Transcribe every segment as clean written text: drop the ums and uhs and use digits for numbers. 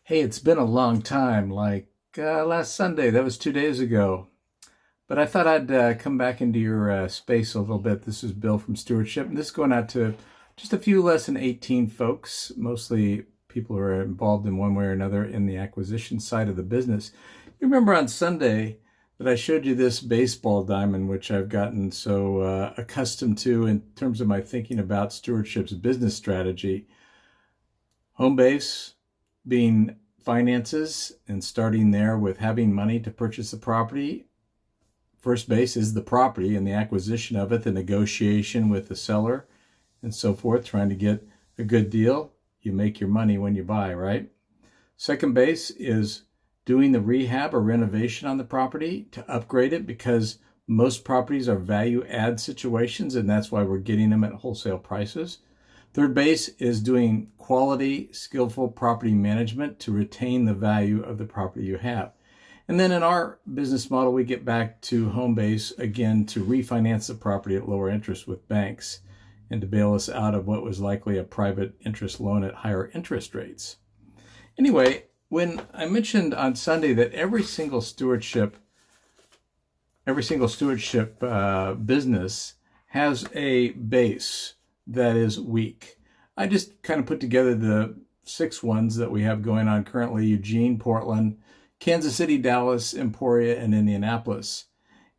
Hey, it's been a long time, like last Sunday, that was 2 days ago. But I thought I'd come back into your space a little bit. This is Bill from Stewardship, and this is going out to just a few less than 18 folks, mostly people who are involved in one way or another in the acquisition side of the business. You remember on Sunday that I showed you this baseball diamond, which I've gotten so accustomed to in terms of my thinking about Stewardship's business strategy. Home base being finances and starting there with having money to purchase the property. First base is the property and the acquisition of it, the negotiation with the seller and so forth, trying to get a good deal. You make your money when you buy, right? Second base is doing the rehab or renovation on the property to upgrade it, because most properties are value add situations, and that's why we're getting them at wholesale prices. Third base is doing quality, skillful property management to retain the value of the property you have. And then in our business model, we get back to home base again to refinance the property at lower interest with banks and to bail us out of what was likely a private interest loan at higher interest rates. Anyway, when I mentioned on Sunday that every single stewardship business has a base that is weak, I just kind of put together the 6 ones that we have going on currently: Eugene, Portland, Kansas City, Dallas, Emporia, and Indianapolis.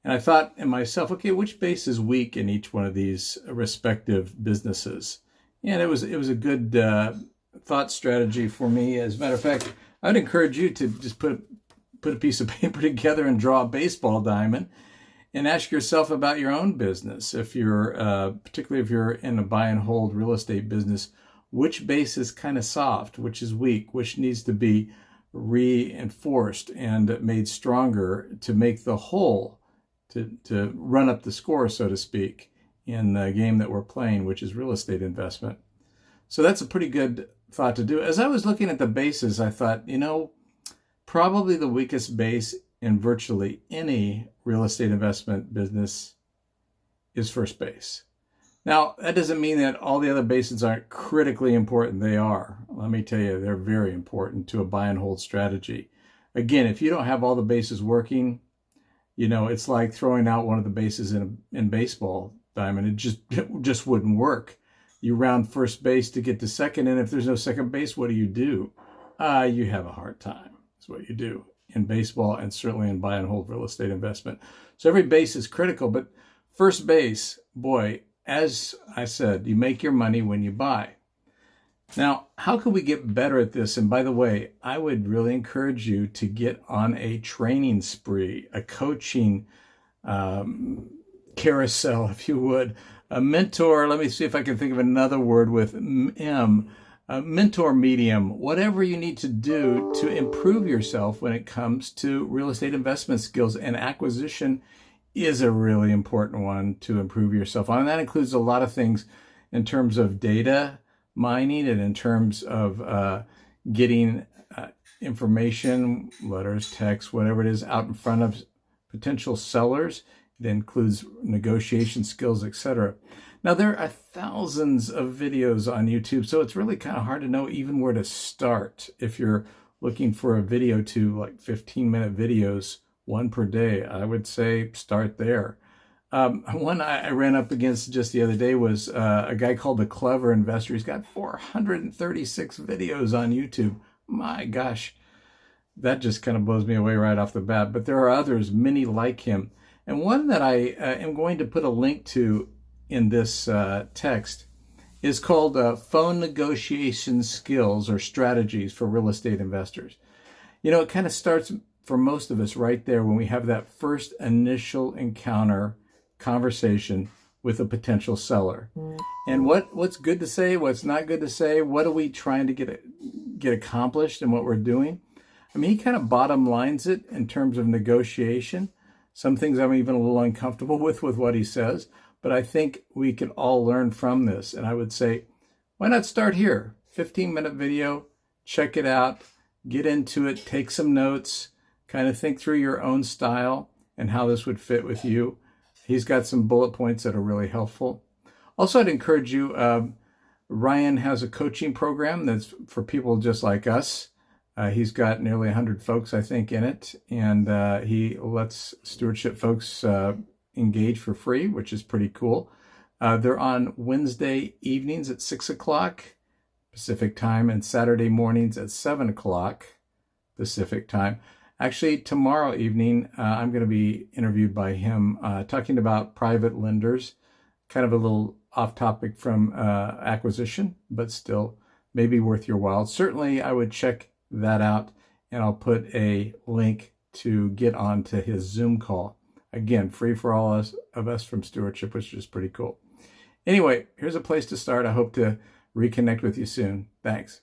And I thought in myself, okay, which base is weak in each one of these respective businesses? And it was a good thought strategy for me. As a matter of fact, I'd encourage you to just put a piece of paper together and draw a baseball diamond and ask yourself about your own business. If you're, particularly if you're in a buy and hold real estate business, which base is kind of soft, which is weak, which needs to be reinforced and made stronger to make the whole, to run up the score, so to speak, in the game that we're playing, which is real estate investment. So that's a pretty good thought to do. As I was looking at the bases, I thought, probably the weakest base in virtually any real estate investment business is first base. Now, that doesn't mean that all the other bases aren't critically important. They are. Let me tell you, they're very important to a buy and hold strategy. Again, if you don't have all the bases working, it's like throwing out one of the bases in baseball diamond. It just wouldn't work. You round first base to get to second, and if there's no second base, what do? You have a hard time. That's what you do in baseball, and certainly in buy and hold real estate investment. So every base is critical, but first base, boy, as I said, you make your money when you buy. Now, how can we get better at this? And by the way, I would really encourage you to get on a training spree, a coaching carousel, if you would, a mentor. Let me see if I can think of another word with M. Mentor medium, whatever you need to do to improve yourself when it comes to real estate investment skills. And acquisition is a really important one to improve yourself on. And that includes a lot of things in terms of data mining and in terms of getting information, letters, text, whatever it is, out in front of potential sellers. It includes negotiation skills, etc. Now, there are thousands of videos on YouTube, so it's really kind of hard to know even where to start. If you're looking for a video to, like 15-minute videos, one per day, I would say start there. One I ran up against just the other day was a guy called The Clever Investor. He's got 436 videos on YouTube. My gosh, that just kind of blows me away right off the bat. But there are others, many like him. And one that I am going to put a link to in this text is called Phone Negotiation Skills or Strategies for Real Estate Investors. It kind of starts for most of us right there when we have that first initial encounter, conversation with a potential seller. And what's good to say, what's not good to say, what are we trying to get accomplished in what we're doing? I mean, he kind of bottom lines it in terms of negotiation. Some things I'm even a little uncomfortable with what he says, but I think we can all learn from this. And I would say, why not start here? 15-minute video, check it out, get into it, take some notes, kind of think through your own style and how this would fit with you. He's got some bullet points that are really helpful. Also, I'd encourage you, Ryan has a coaching program that's for people just like us He's got nearly 100 folks, I think, in it, and he lets stewardship folks engage for free, which is pretty cool. They're on Wednesday evenings at 6 o'clock Pacific time and Saturday mornings at 7 o'clock Pacific time. Actually, tomorrow evening, I'm going to be interviewed by him talking about private lenders, kind of a little off topic from acquisition, but still maybe worth your while. Certainly, I would check that out, and I'll put a link to get onto his Zoom call. Again, free for all of us from Stewardship, which is pretty cool. Anyway, here's a place to start. I hope to reconnect with you soon. Thanks.